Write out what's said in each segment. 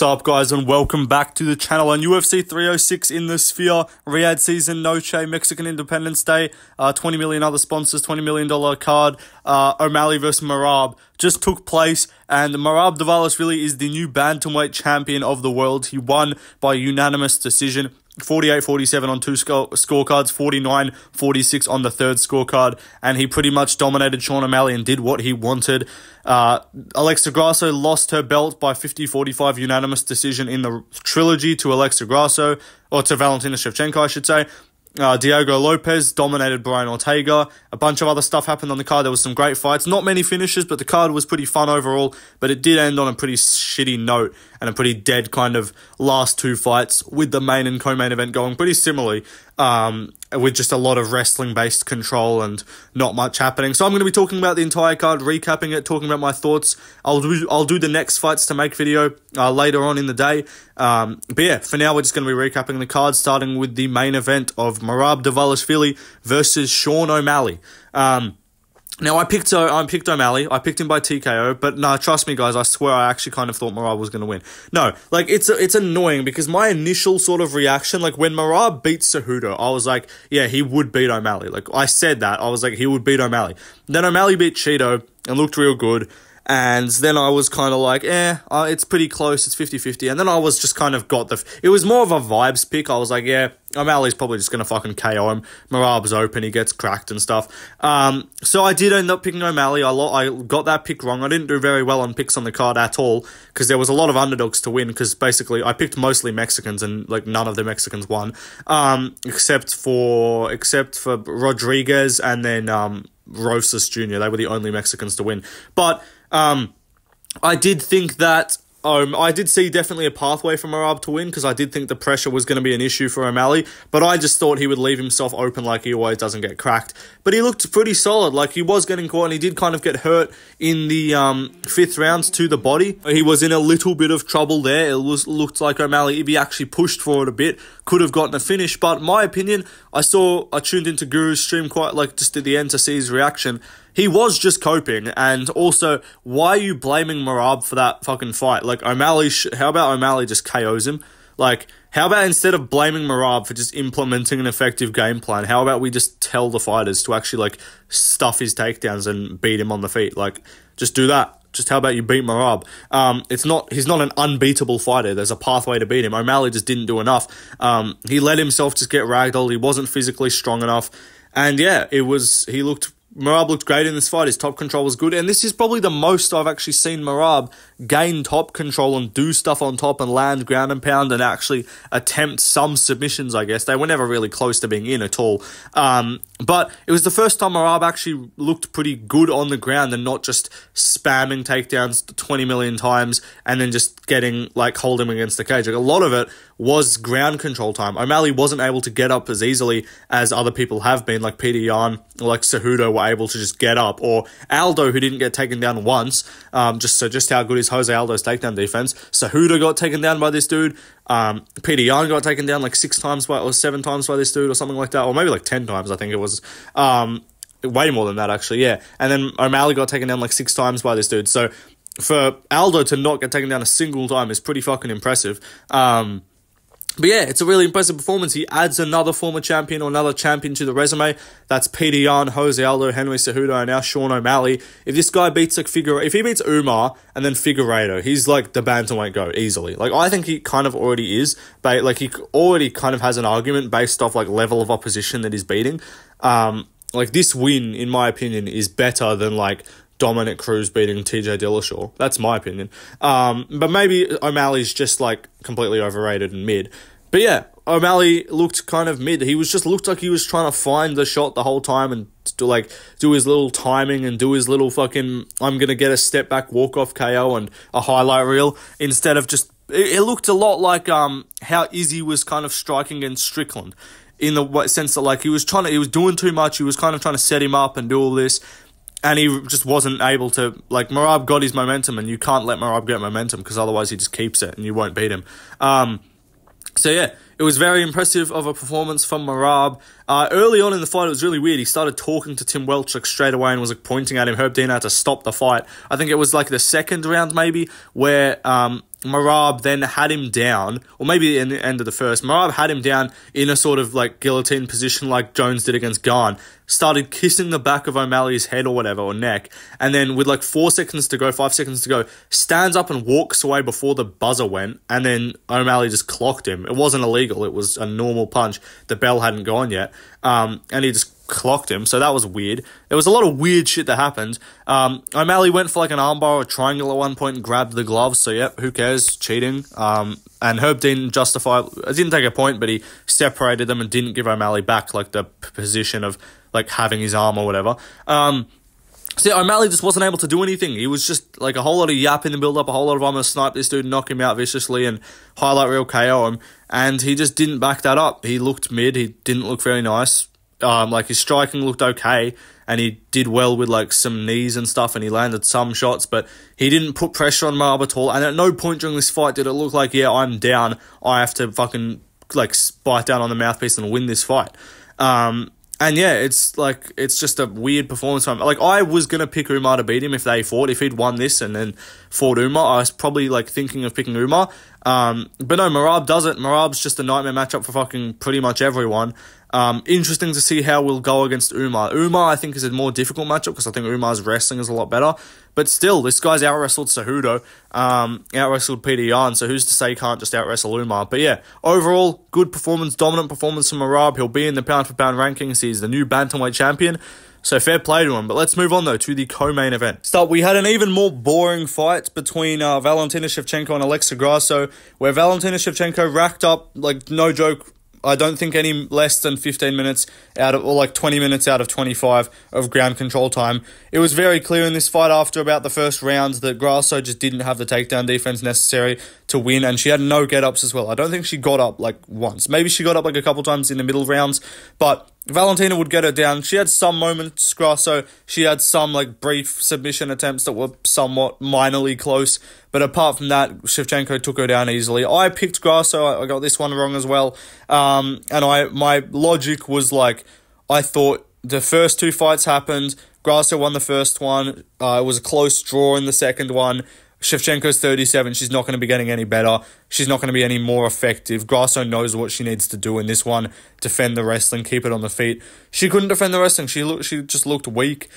What's up, guys, and welcome back to the channel. On UFC 306 in the Sphere, Riyadh season, Noche, Mexican Independence Day, 20 million other sponsors, $20 million card, O'Malley versus Merab just took place, and Merab Dvalishvili is the new bantamweight champion of the world. He won by unanimous decision. 48-47 on two scorecards, 49-46 on the third scorecard, and he pretty much dominated Sean O'Malley and did what he wanted. Alexa Grasso lost her belt by 50-45 unanimous decision in the trilogy to Alexa Grasso, or to Valentina Shevchenko, I should say. Diego Lopes dominated Brian Ortega. A bunch of other stuff happened on the card. There was some great fights. Not many finishes, but the card was pretty fun overall. But it did end on a pretty shitty note and a pretty dead kind of last two fights, with the main and co-main event going pretty similarly, with just a lot of wrestling-based control and not much happening. So I'm going to be talking about the entire card, recapping it, talking about my thoughts. I'll do the next fights to make video later on in the day. But yeah, for now we're just going to be recapping the card, starting with the main event of Merab Dvalishvili versus Sean O'Malley. Now, I picked O'Malley. I picked him by TKO, but no, trust me, guys, I swear I actually kind of thought Merab was going to win. No, like, it's annoying because my initial sort of reaction, like, when Merab beat Cejudo, I was like, yeah, he would beat O'Malley. Like, I said that. I was like, he would beat O'Malley. Then O'Malley beat Cheeto and looked real good. And then I was kind of like, it's pretty close, it's 50-50. And then I was just kind of it was more of a vibes pick. I was like, yeah, O'Malley's probably just going to fucking KO him. Merab's open, he gets cracked and stuff. So I did end up picking O'Malley. I got that pick wrong. I didn't do very well on picks on the card at all, because there was a lot of underdogs to win, because basically I picked mostly Mexicans, and like none of the Mexicans won, except for Rodriguez and then Rosas Jr. They were the only Mexicans to win. But I did think that I did see definitely a pathway for Merab to win, because I did think the pressure was going to be an issue for O'Malley, but I just thought he would leave himself open like he always doesn't get cracked. But he looked pretty solid. Like, he was getting caught, and he did kind of get hurt in the fifth round to the body. He was in a little bit of trouble there. It looked like O'Malley, if he actually pushed for it a bit, could have gotten a finish. But in my opinion, I tuned into Guru's stream quite like just at the end to see his reaction. He was just coping, and also, why are you blaming Merab for that fucking fight? Like, O'Malley, how about O'Malley just KOs him? Like, how about instead of blaming Merab for just implementing an effective game plan, how about we just tell the fighters to actually, like, stuff his takedowns and beat him on the feet? Like, just do that. Just how about you beat Merab? He's not an unbeatable fighter. There's a pathway to beat him. O'Malley just didn't do enough. He let himself just get ragdolled. He wasn't physically strong enough. And yeah, Merab looked great in this fight. His top control was good. And this is probably the most I've actually seen Merab gain top control and do stuff on top and land ground and pound and actually attempt some submissions, I guess. They were never really close to being in at all. But it was the first time Merab actually looked pretty good on the ground and not just spamming takedowns 20 million times and then just holding him against the cage. Like, a lot of it was ground control time. O'Malley wasn't able to get up as easily as other people have been, like Peter Yan or like Cejudo were able to just get up, or Aldo, who didn't get taken down once. Just how good is Jose Aldo's takedown defense. Cejudo got taken down by this dude. Peter Yan got taken down like 7 times by this dude or something like that, or maybe like 10 times, I think it was. Way more than that, actually, yeah. And then O'Malley got taken down like 6 times by this dude. So for Aldo to not get taken down a single time is pretty fucking impressive. But yeah, it's a really impressive performance. He adds another former champion or another champion to the resume. That's Peter Yan, Jose Aldo, Henry Cejudo, and now Sean O'Malley. If this guy beats if he beats Umar and then Figueiredo, he's like the bantamweight go easily. Like, I think he kind of already is, but like, he already kind of has an argument based off like level of opposition that he's beating. Like, this win, in my opinion, is better than like Dominic Cruz beating TJ Dillashaw. That's my opinion. But maybe O'Malley's just like completely overrated and mid. But yeah, O'Malley looked kind of mid. Looked like he was trying to find the shot the whole time and do his little timing and do his little fucking I'm gonna get a step back walk-off KO and a highlight reel, instead of just it looked a lot like how Izzy was kind of striking against Strickland, in the sense that like he was doing too much. He was kind of trying to set him up and do all this, and he just wasn't able to. Like, Merab got his momentum, and you can't let Merab get momentum, because otherwise he just keeps it and you won't beat him. So yeah, it was very impressive of a performance from Merab. Early on in the fight, it was really weird. He started talking to Tim Welch like straight away and was like pointing at him. Herb Dean had to stop the fight. I think it was like the second round maybe, where Merab then had him down, or maybe in the end of the first, Merab had him down in a sort of like guillotine position like Jones did against Garn, started kissing the back of O'Malley's head or whatever, or neck, and then with like 4 seconds to go, 5 seconds to go, stands up and walks away before the buzzer went, and then O'Malley just clocked him. It wasn't illegal, it was a normal punch. The bell hadn't gone yet, and he just clocked him, so that was weird. There was a lot of weird shit that happened. O'Malley went for like an armbar or a triangle at one point and grabbed the gloves, so yep, who cares, cheating. And Herb didn't take a point, but he separated them and didn't give O'Malley back like the position of like having his arm or whatever. So yeah, O'Malley just wasn't able to do anything. He was just like a whole lot of yap in the build-up, a whole lot of I'm going to snipe this dude, knock him out viciously and highlight reel KO him, and he just didn't back that up. He looked mid, he didn't look very nice. Like his striking looked okay, and he did well with like some knees and stuff, and he landed some shots, but he didn't put pressure on Merab at all. And at no point during this fight did it look like, yeah, I'm down, I have to fucking like bite down on the mouthpiece and win this fight. And yeah, it's just a weird performance from him. Like, I was gonna pick Umar to beat him if they fought. If he'd won this and then fought Umar, I was probably like thinking of picking Umar. But no, Merab doesn't. Merab's just a nightmare matchup for fucking pretty much everyone. Interesting to see how we'll go against Umar. Umar, I think, is a more difficult matchup because I think Umar's wrestling is a lot better. But still, this guy's out-wrestled Cejudo, out-wrestled Peter Yan, so who's to say he can't just out-wrestle Umar? But yeah, overall, good performance, dominant performance from Merab. He'll be in the pound-for-pound rankings. He's the new bantamweight champion. So fair play to him. But let's move on, though, to the co-main event. We had an even more boring fight between Valentina Shevchenko and Alexa Grasso, where Valentina Shevchenko racked up, like, no joke, I don't think any less than 15 minutes out of, or like 20 minutes out of 25 of ground control time. It was very clear in this fight after about the first round that Grasso just didn't have the takedown defense necessary to win, and she had no get-ups as well. I don't think she got up like once. Maybe she got up like a couple times in the middle rounds, but Valentina would get her down. She had some moments, Grasso. She had some like brief submission attempts that were somewhat minorly close, but apart from that, Shevchenko took her down easily. I picked Grasso. I got this one wrong as well. And my logic was like, I thought the first two fights happened. Grasso won the first one. It was a close draw in the second one. Shevchenko's 37. She's not going to be getting any better. She's not going to be any more effective. Grasso knows what she needs to do in this one. Defend the wrestling, keep it on the feet. She couldn't defend the wrestling. She just looked weak.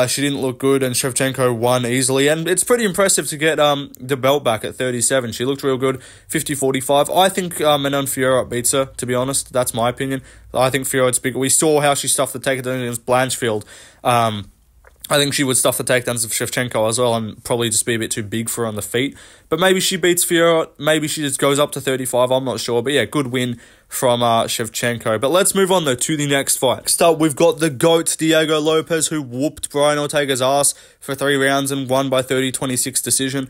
She didn't look good, and Shevchenko won easily. And it's pretty impressive to get the belt back at 37. She looked real good, 50-45. I think Manon Fiorot beats her, to be honest. That's my opinion. I think Fiorot's bigger. We saw how she stuffed the takedown against Blanchfield. I think she would stuff the takedowns of Shevchenko as well and probably just be a bit too big for her on the feet. But maybe she beats Fiorot. Maybe she just goes up to 35. I'm not sure. But yeah, good win from Shevchenko. But let's move on, though, to the next fight. Next up, we've got the GOAT, Diego Lopes, who whooped Brian Ortega's ass for 3 rounds and won by 30-26 decision.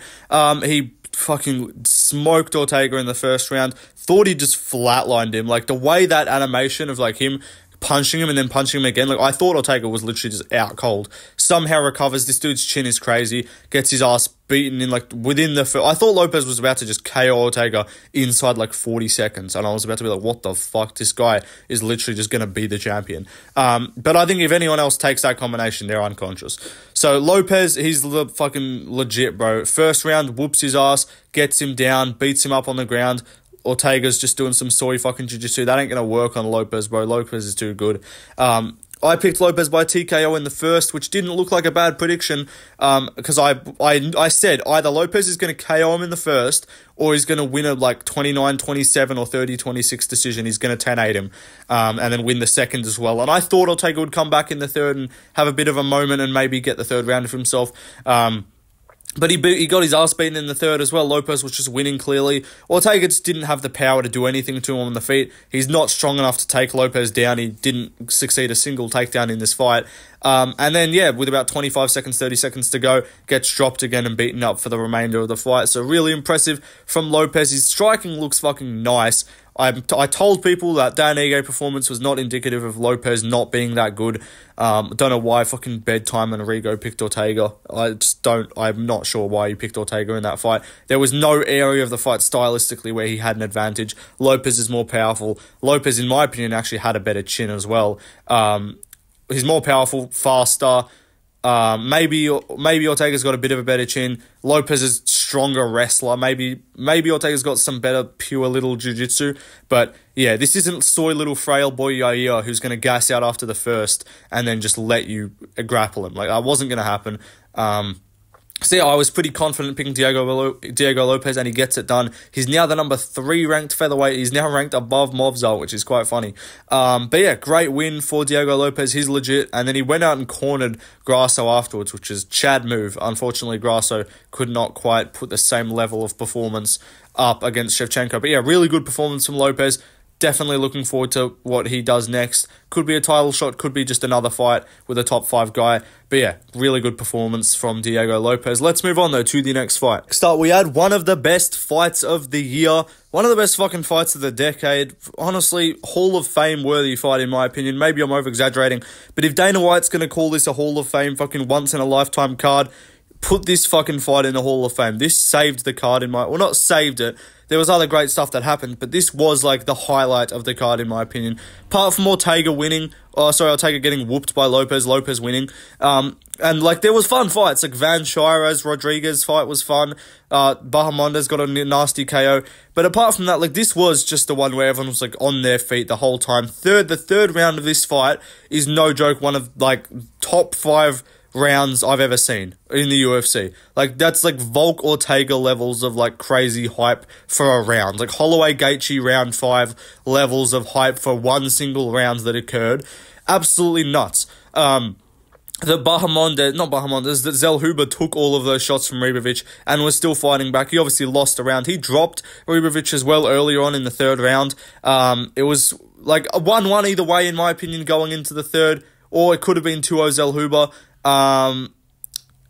He fucking smoked Ortega in the first round. Thought he just flatlined him. Like, the way that animation of, like, him punching him and then punching him again. Like, I thought Ortega was literally just out cold. Somehow recovers. This dude's chin is crazy. Gets his ass beaten in, like, within the first. I thought Lopes was about to just KO Ortega inside, like, 40 seconds. And I was about to be like, what the fuck? This guy is literally just going to be the champion. But I think if anyone else takes that combination, they're unconscious. So Lopes, he's the fucking legit, bro. First round, whoops his ass, gets him down, beats him up on the ground. Ortega's just doing some soy fucking jiu-jitsu. That ain't going to work on Lopes, bro. Lopes is too good. I picked Lopes by TKO in the first, which didn't look like a bad prediction, because I said either Lopes is going to KO him in the first, or he's going to win a like 29-27 or 30-26 decision. He's going to 10-8 him, and then win the second as well. And I thought Ortega would come back in the third and have a bit of a moment and maybe get the third round for himself. But he got his ass beaten in the third as well. Lopes was just winning clearly. Ortega just didn't have the power to do anything to him on the feet. He's not strong enough to take Lopes down. He didn't succeed a single takedown in this fight. And then, yeah, with about 25 seconds, 30 seconds to go, gets dropped again and beaten up for the remainder of the fight. So really impressive from Lopes. His striking looks fucking nice. I told people that Dan Ige performance was not indicative of Lopes not being that good. Don't know why fucking Bedtime and Rigo picked Ortega. I'm not sure why he picked Ortega in that fight. There was no area of the fight stylistically where he had an advantage. Lopes is more powerful. Lopes, in my opinion, actually had a better chin as well. He's more powerful, faster. Maybe Ortega's got a bit of a better chin. Lopes is stronger wrestler. Maybe Ortega's got some better pure little jiu-jitsu, but yeah, this isn't soy little frail boy Yair who's going to gas out after the first and then just let you grapple him. Like, that wasn't going to happen. So yeah, I was pretty confident picking Diego Lopes, and he gets it done. He's now the number 3 ranked featherweight. He's now ranked above Movzal, which is quite funny. But yeah, great win for Diego Lopes. He's legit. And then he went out and cornered Grasso afterwards, which is Chad move. Unfortunately, Grasso could not quite put the same level of performance up against Shevchenko. But yeah, really good performance from Lopes. Definitely looking forward to what he does next. Could be a title shot, could be just another fight with a top 5 guy. But yeah, really good performance from Diego Lopes. Let's move on, though, to the next fight. Next up, we had one of the best fights of the year. One of the best fucking fights of the decade. Honestly, Hall of Fame worthy fight, in my opinion. Maybe I'm over-exaggerating. But if Dana White's going to call this a Hall of Fame fucking once-in-a-lifetime card, put this fucking fight in the Hall of Fame. This saved the card in my... Well, not saved it. There was other great stuff that happened, but this was like the highlight of the card in my opinion. Apart from Ortega getting whooped by Lopes winning. And like there was fun fights, like Van Shires Rodriguez fight was fun. Bahamondes got a nasty KO. But apart from that, like this was just the one where everyone was like on their feet the whole time. The third round of this fight is no joke, one of like top 5 rounds I've ever seen in the UFC. Like, that's like Volk Ortega levels of like crazy hype for a round. Like Holloway Gaethje round 5 levels of hype for one single round that occurred. Absolutely nuts. The Zellhuber took all of those shots from Ribovics and was still fighting back. He obviously lost a round. He dropped Ribovics as well earlier on in the third round. It was like a 1-1 either way, in my opinion, going into the third, or it could have been 2-0 Zellhuber. What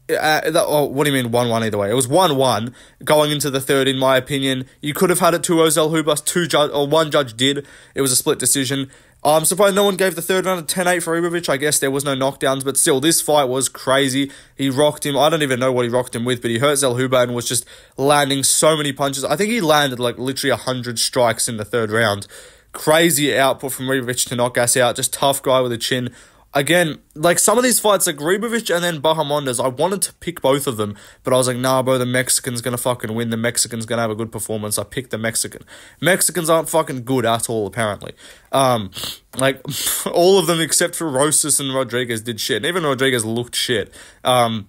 do you mean 1-1 either way? It was 1-1 going into the third, in my opinion. You could have had it 2-0 Zellhuber. One judge did. It was a split decision. I'm surprised no one gave the third round a 10-8 for Ribovics. I guess there was no knockdowns, but still, this fight was crazy. He rocked him. I don't even know what he rocked him with, but he hurt Zellhuber and was just landing so many punches. I think he landed like literally 100 strikes in the third round. Crazy output from Ribovics to knock us out. Just tough guy with a chin. Again, like some of these fights, like Ribovics and then Bahamondes, I wanted to pick both of them, but I was like, nah, bro, the Mexican's going to fucking win. The Mexican's going to have a good performance. I picked the Mexican. Mexicans aren't fucking good at all, apparently. Like, all of them except for Rosas and Rodriguez did shit. And even Rodriguez looked shit. And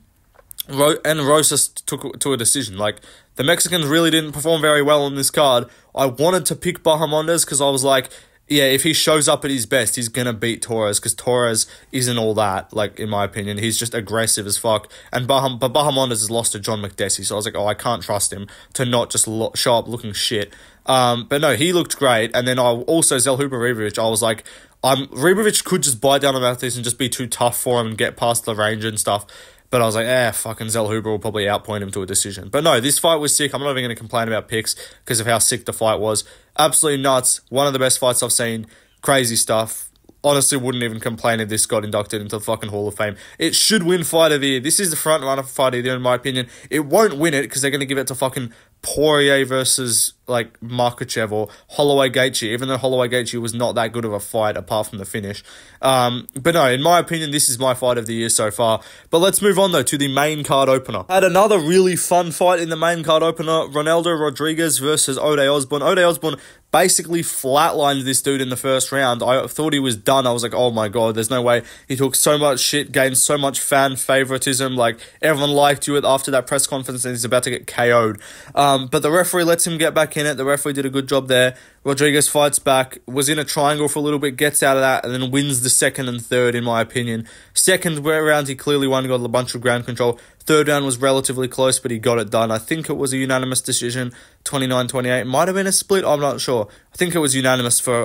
Rosas took to a decision. Like, the Mexicans really didn't perform very well on this card. I wanted to pick Bahamondes because I was like, yeah, if he shows up at his best, he's going to beat Torres, because Torres isn't all that, like, in my opinion. He's just aggressive as fuck. And Bahamondes has lost to John McDessie, so I was like, oh, I can't trust him to not just show up looking shit. But no, he looked great. And then Zellhuber Ribovics, I was like, Ribovics could just bite down about this and just be too tough for him and get past the range and stuff. But I was like, fucking Zellhuber will probably outpoint him to a decision. But no, this fight was sick. I'm not even going to complain about picks because of how sick the fight was. Absolutely nuts. One of the best fights I've seen. Crazy stuff. Honestly, wouldn't even complain if this got inducted into the fucking Hall of Fame. It should win Fight of the Year. This is the front runner for Fight of the Year, in my opinion. It won't win it because they're going to give it to fucking Poirier versus like Makhachev or Holloway Gaethje, even though Holloway Gaethje was not that good of a fight apart from the finish. But no, in my opinion, this is my fight of the year so far. But let's move on though to the main card opener. Had another really fun fight in the main card opener. Ronaldo Rodriguez versus Ode Osbourne. Ode Osbourne basically flatlined this dude in the first round. I thought he was done. I was like, oh my god, there's no way. He took so much shit, gained so much fan favoritism. Like, everyone liked you after that press conference and he's about to get KO'd. But the referee lets him get back in it. The referee did a good job there. Rodriguez fights back, was in a triangle for a little bit, gets out of that, and then wins the second and third, in my opinion. Second round, he clearly won, got a bunch of ground control. Third round was relatively close, but he got it done. I think it was a unanimous decision, 29-28. Might have been a split, I'm not sure. I think it was unanimous for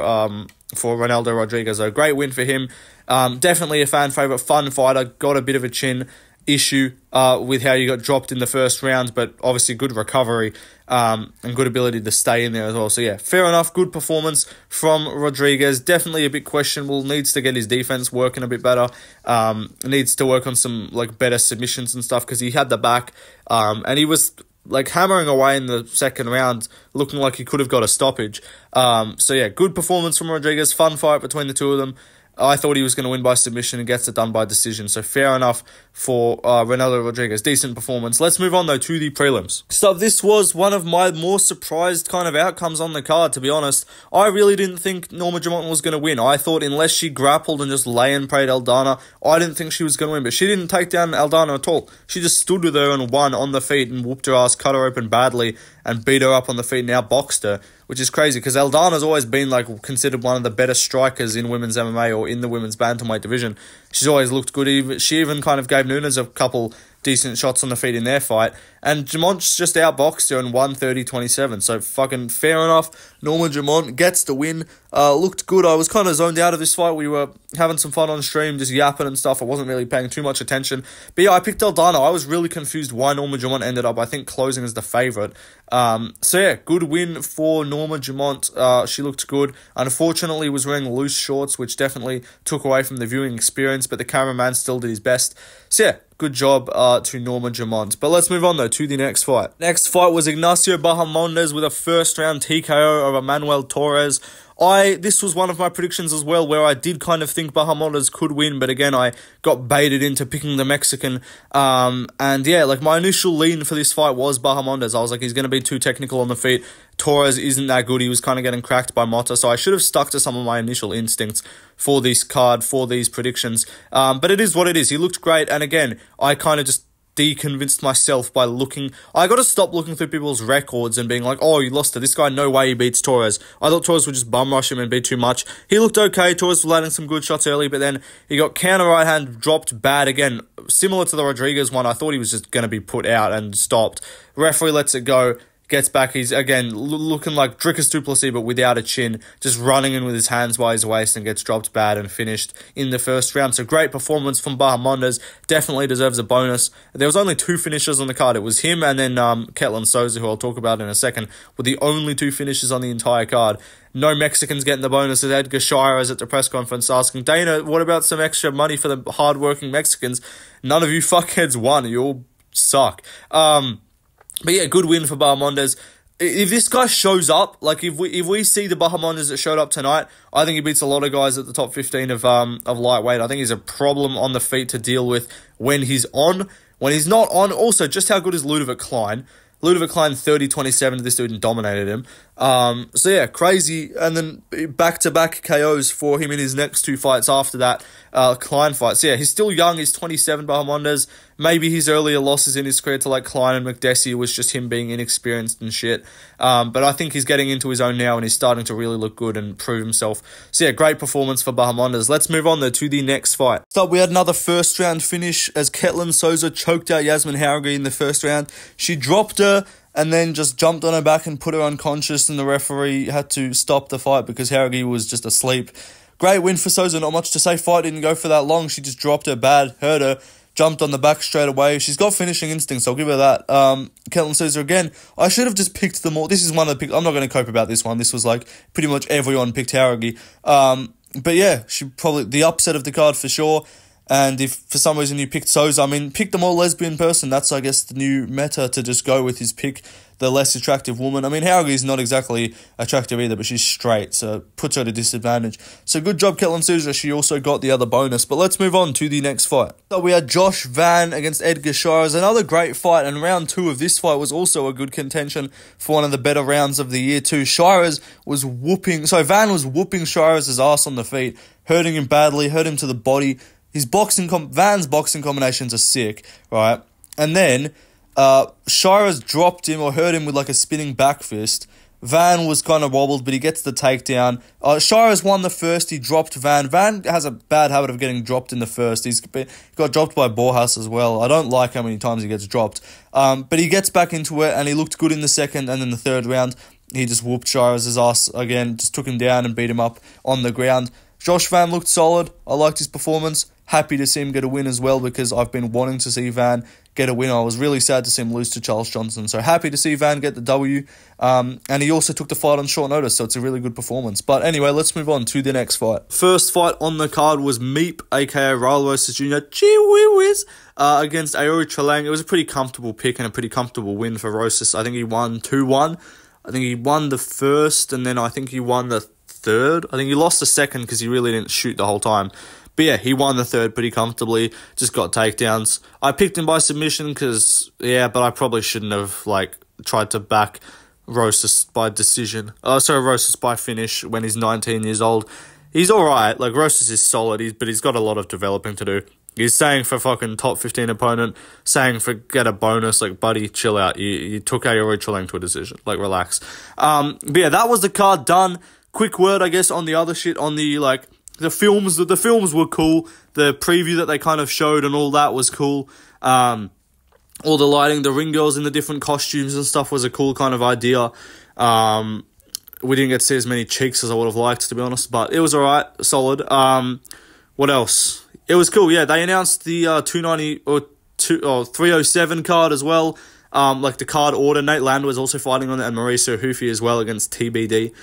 Ronaldo Rodriguez, so great win for him. Definitely a fan favourite, fun fighter, got a bit of a chin issue with how you got dropped in the first round, but obviously good recovery and good ability to stay in there as well. So yeah, fair enough, good performance from Rodriguez. Definitely a bit questionable, needs to get his defense working a bit better, needs to work on some like better submissions and stuff, because he had the back and he was like hammering away in the second round, looking like he could have got a stoppage. So yeah, good performance from Rodriguez, fun fight between the two of them. I thought he was going to win by submission and gets it done by decision. So fair enough for Ronaldo Rodriguez. Decent performance. Let's move on, though, to the prelims. So this was one of my more surprised kind of outcomes on the card, to be honest. I really didn't think Norma Dumont was going to win. I thought unless she grappled and just lay and prayed Aldana, I didn't think she was going to win. But she didn't take down Aldana at all. She just stood with her and won on the feet and whooped her ass, cut her open badly, and beat her up on the feet and outboxed her, which is crazy because Aldana's always been like considered one of the better strikers in women's MMA or in the women's bantamweight division. She's always looked good. She even kind of gave Nunes a couple decent shots on the feet in their fight. And Dumont's just outboxed her and won 30-27. So fucking fair enough. Norma Dumont gets the win. Looked good. I was kind of zoned out of this fight. We were having some fun on stream, just yapping and stuff. I wasn't really paying too much attention. But yeah, I picked Aldana. I was really confused why Norma Dumont ended up, I think, closing as the favourite. So yeah, good win for Norma Dumont. She looked good. Unfortunately, was wearing loose shorts, which definitely took away from the viewing experience, but the cameraman still did his best. So yeah, good job to Norma Dumont. But let's move on, though, to the next fight. Next fight was Ignacio Bahamondes with a first-round TKO over Manuel Torres. This was one of my predictions as well, where I did kind of think Bahamondes could win, but again, I got baited into picking the Mexican. And yeah, like my initial lean for this fight was Bahamondes. I was like, he's going to be too technical on the feet. Torres isn't that good. He was kind of getting cracked by Mota, so I should have stuck to some of my initial instincts for this card, for these predictions. But it is what it is. He looked great, and again, I kind of just deconvinced myself by looking. I got to stop looking through people's records and being like, oh, you lost to this guy, no way he beats Torres. I thought Torres would just bum rush him and be too much. He looked okay. Torres was landing some good shots early, but then he got counter right hand, dropped bad again, similar to the Rodriguez one. I thought he was just going to be put out and stopped. Referee lets it go. Gets back, he's again looking like Dricus du Plessis, but without a chin, just running in with his hands by his waist and gets dropped bad and finished in the first round. So great performance from Bahamondes, definitely deserves a bonus. There was only 2 finishers on the card. It was him and then Souza, who I'll talk about in a second, were the only 2 finishers on the entire card. No Mexicans getting the bonus. Edgar Shires at the press conference asking, Dana, what about some extra money for the hard-working Mexicans? None of you fuckheads won. You all suck. But yeah, good win for Bahamondes. If this guy shows up, like if we see the Bahamondes that showed up tonight, I think he beats a lot of guys at the top 15 of lightweight. I think he's a problem on the feet to deal with when he's on. When he's not on, also, just how good is Ludovic Klein? Ludovic Klein 30-27, this dude dominated him. So yeah, crazy. And then back-to-back KOs for him in his next 2 fights after that Klein fight. So yeah, he's still young. He's 27, Bahamondes. Maybe his earlier losses in his career to like Klein and McDessie was just him being inexperienced and shit. But I think he's getting into his own now and he's starting to really look good and prove himself. So yeah, great performance for Bahamondes. Let's move on though to the next fight. So we had another first round finish as Souza choked out Yasmin Jauregi in the first round. She dropped her and then just jumped on her back and put her unconscious, and the referee had to stop the fight because Jauregi was just asleep. Great win for Souza, not much to say. Fight didn't go for that long. She just dropped her bad, hurt her, jumped on the back straight away. She's got finishing instincts, I'll give her that. Souza again, I should have just picked them all. This is one of the picks. I'm not going to cope about this one. This was like pretty much everyone picked Jauregi. But yeah, she probably the upset of the card for sure. And if for some reason you picked Souza, I mean, pick the more lesbian person. That's, I guess, the new meta to just go with his pick the less attractive woman. I mean, Jauregi's not exactly attractive either, but she's straight, so puts her at a disadvantage. So good job, Souza. She also got the other bonus. But let's move on to the next fight. So we had Josh Van against Edgar Shires. Another great fight, and round 2 of this fight was also a good contention for one of the better rounds of the year too. Van was whooping Shires' ass on the feet, hurting him badly, hurt him to the body. Van's boxing combinations are sick, right? And then Shires dropped him or hurt him with like a spinning back fist. Van was kind of wobbled, but he gets the takedown. Shires won the first. He dropped Van. Van has a bad habit of getting dropped in the first. He got dropped by Borjas as well. I don't like how many times he gets dropped. But he gets back into it, and he looked good in the second, and then the third round, he just whooped Shires' ass again, just took him down and beat him up on the ground. Josh Van looked solid. I liked his performance. Happy to see him get a win as well because I've been wanting to see Van get a win. I was really sad to see him lose to Charles Johnson. So happy to see Van get the W. And he also took the fight on short notice, so it's a really good performance. But anyway, let's move on to the next fight. First fight on the card was Meep, aka Raul Rosas Jr. Chiwiwis, against Aori Tralang. It was a pretty comfortable pick and a pretty comfortable win for Rosas. I think he won 2-1. I think he won the first, and then I think he won the third. I think he lost the second because he really didn't shoot the whole time. But yeah, he won the third pretty comfortably. Just got takedowns. I picked him by submission because, yeah, but I probably shouldn't have, like, tried to back Rosas by decision. Rosas by finish when he's 19 years old. He's alright. Like, Rosas is solid, but he's got a lot of developing to do. He's saying for fucking top 15 opponent, saying for get a bonus. Like, buddy, chill out. You took Aori Chileng to a decision. Like, relax. But yeah, that was the card done. Quick word, I guess, on the other shit, on the, like, the films were cool. The preview that they kind of showed and all that was cool. All the lighting, the ring girls in the different costumes and stuff was a cool kind of idea. We didn't get to see as many cheeks as I would have liked, to be honest, but it was alright, solid. What else? It was cool, yeah. They announced the 290 or 307 card as well. Like the card order. Nate Land was also fighting on it, and Mauricio Hufi as well against TBD.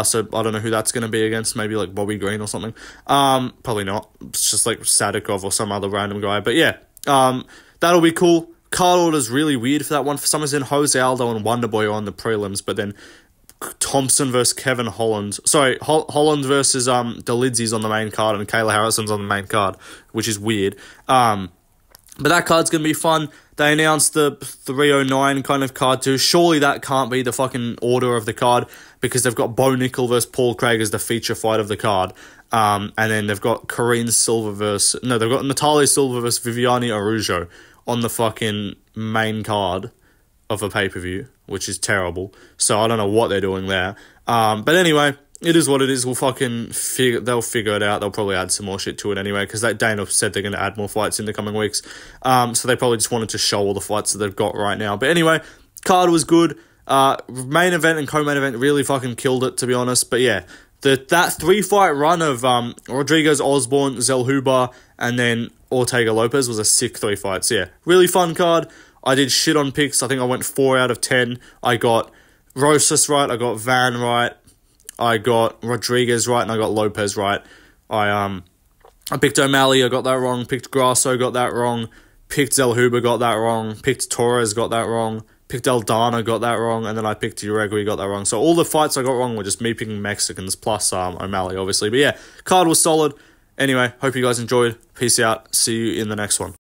So I don't know who that's going to be against. Maybe like Bobby Green or something. Probably not. It's just like Sadikov or some other random guy. But yeah, that'll be cool. Card order's really weird for that one. For some reason, Jose Aldo and Wonderboy are on the prelims, but then Thompson versus Kevin Holland. Sorry, Holland versus Delidzi's on the main card, and Kayla Harrison's on the main card, which is weird. But that card's going to be fun. They announced the 309 kind of card too. Surely that can't be the fucking order of the card, because they've got Bo Nickel versus Paul Craig as the feature fight of the card. And then they've got they've got Natalia Silva versus Viviane Araujo on the fucking main card of a pay-per-view, which is terrible. So I don't know what they're doing there. But anyway, it is what it is. They'll figure it out. They'll probably add some more shit to it anyway, because Dana said they're going to add more fights in the coming weeks. So they probably just wanted to show all the fights that they've got right now. But anyway, card was good. Main event and co-main event really fucking killed it, to be honest. But yeah, that 3-fight run of Rodriguez, Osborne, Zellhuber, and then Ortega Lopes was a sick 3 fights. Yeah, really fun card. I did shit on picks. I think I went 4 out of 10. I got Rosas right. I got Van right. I got Rodriguez right, and I got Lopes right. I picked O'Malley, I got that wrong. Picked Grasso, got that wrong. Picked Zellhuber, got that wrong. Picked Torres, got that wrong. Picked Aldana, got that wrong. And then I picked Jauregi, got that wrong. So all the fights I got wrong were just me picking Mexicans, plus O'Malley, obviously. But yeah, card was solid. Anyway, hope you guys enjoyed. Peace out. See you in the next one.